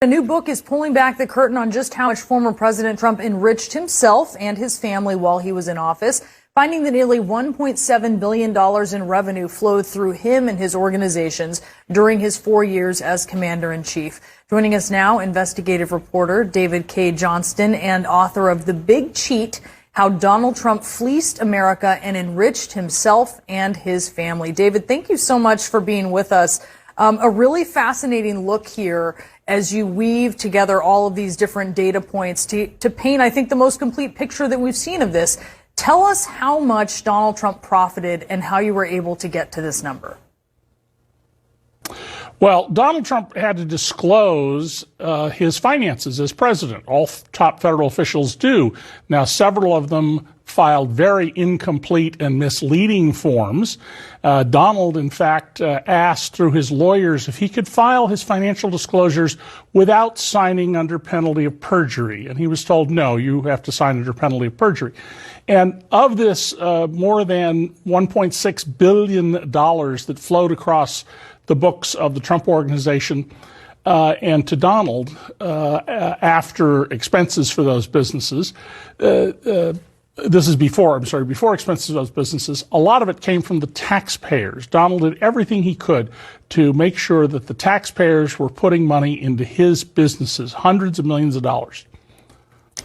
A new book is pulling back the curtain on just how much former President Trump enriched himself and his family while he was in office, finding that nearly $1.7 billion in revenue flowed through him and his organizations during his 4 years as commander-in-chief. Joining us now, investigative reporter David Cay Johnston and author of The Big Cheat, How Donald Trump Fleeced America and Enriched Himself and His Family. David, thank you so much for being with us. A really fascinating look here as you weave together all of these different data points to paint, I think, the most complete picture that we've seen of this. Tell us how much Donald Trump profited and how you were able to get to this number. Well, Donald Trump had to disclose his finances as president. All top federal officials do. Now, several of them filed very incomplete and misleading forms. Donald, in fact, asked through his lawyers if he could file his financial disclosures without signing under penalty of perjury. And he was told, no, you have to sign under penalty of perjury. And of this, more than $1.6 billion that flowed across the books of the Trump Organization and to Donald after expenses for those businesses. This is before expenses for those businesses. A lot of it came from the taxpayers. Donald did everything he could to make sure that the taxpayers were putting money into his businesses, hundreds of millions of dollars.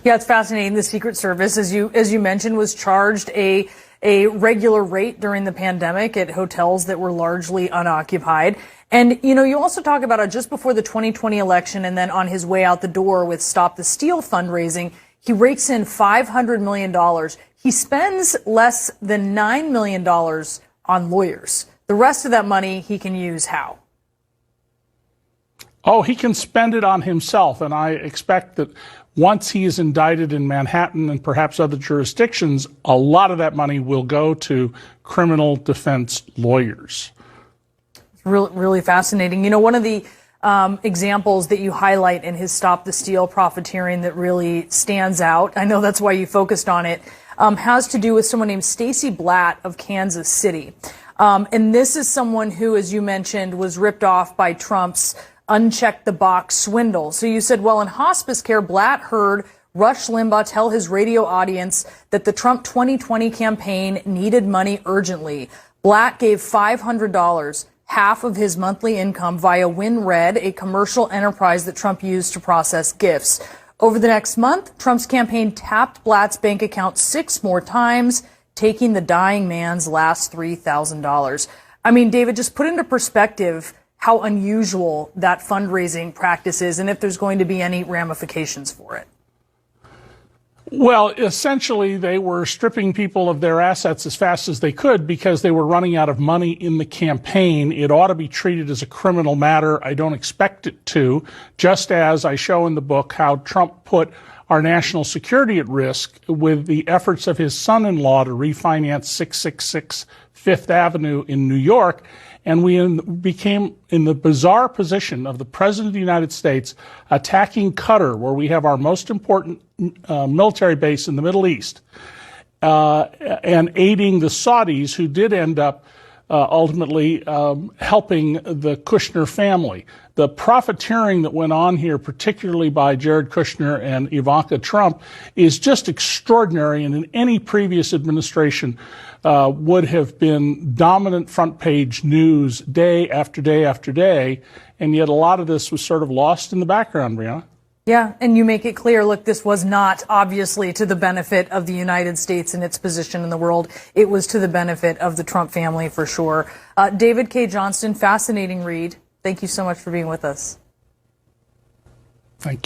Yeah, it's fascinating. The Secret Service, as you mentioned, was charged a regular rate during the pandemic at hotels that were largely unoccupied. And, you know, you also talk about it just before the 2020 election and then on his way out the door with Stop the Steal fundraising, he rakes in $500 million. He spends less than $9 million on lawyers. The rest of that money he can use how? Oh, he can spend it on himself. And I expect that once he is indicted in Manhattan and perhaps other jurisdictions, a lot of that money will go to criminal defense lawyers. Really fascinating. You know, one of the examples that you highlight in his Stop the Steal profiteering that really stands out, I know that's why you focused on it, has to do with someone named Stacey Blatt of Kansas City. And this is someone who, as you mentioned, was ripped off by Trump's unchecked the box swindle. So you said, well, in hospice care, Blatt heard Rush Limbaugh tell his radio audience that the Trump 2020 campaign needed money urgently. Blatt gave $500, half of his monthly income, via WinRed, a commercial enterprise that Trump used to process gifts. Over the next month, Trump's campaign tapped Blatt's bank account 6 more times, taking the dying man's last $3,000. I mean, David, just put into perspective how unusual that fundraising practice is and if there's going to be any ramifications for it. Well, essentially, they were stripping people of their assets as fast as they could because they were running out of money in the campaign. It ought to be treated as a criminal matter. I don't expect it to, just as I show in the book how Trump put our national security at risk with the efforts of his son-in-law to refinance 666 Fifth Avenue in New York. And we became in the bizarre position of the President of the United States attacking Qatar, where we have our most important military base in the Middle East, and aiding the Saudis, who did end up ultimately helping the Kushner family. The profiteering that went on here, particularly by Jared Kushner and Ivanka Trump, is just extraordinary, and in any previous administration would have been dominant front page news day after day after day, and yet a lot of this was sort of lost in the background, Brianna. Yeah, and you make it clear, look, this was not obviously to the benefit of the United States and its position in the world. It was to the benefit of the Trump family for sure. David Cay Johnston, fascinating read. Thank you so much for being with us. Thank you.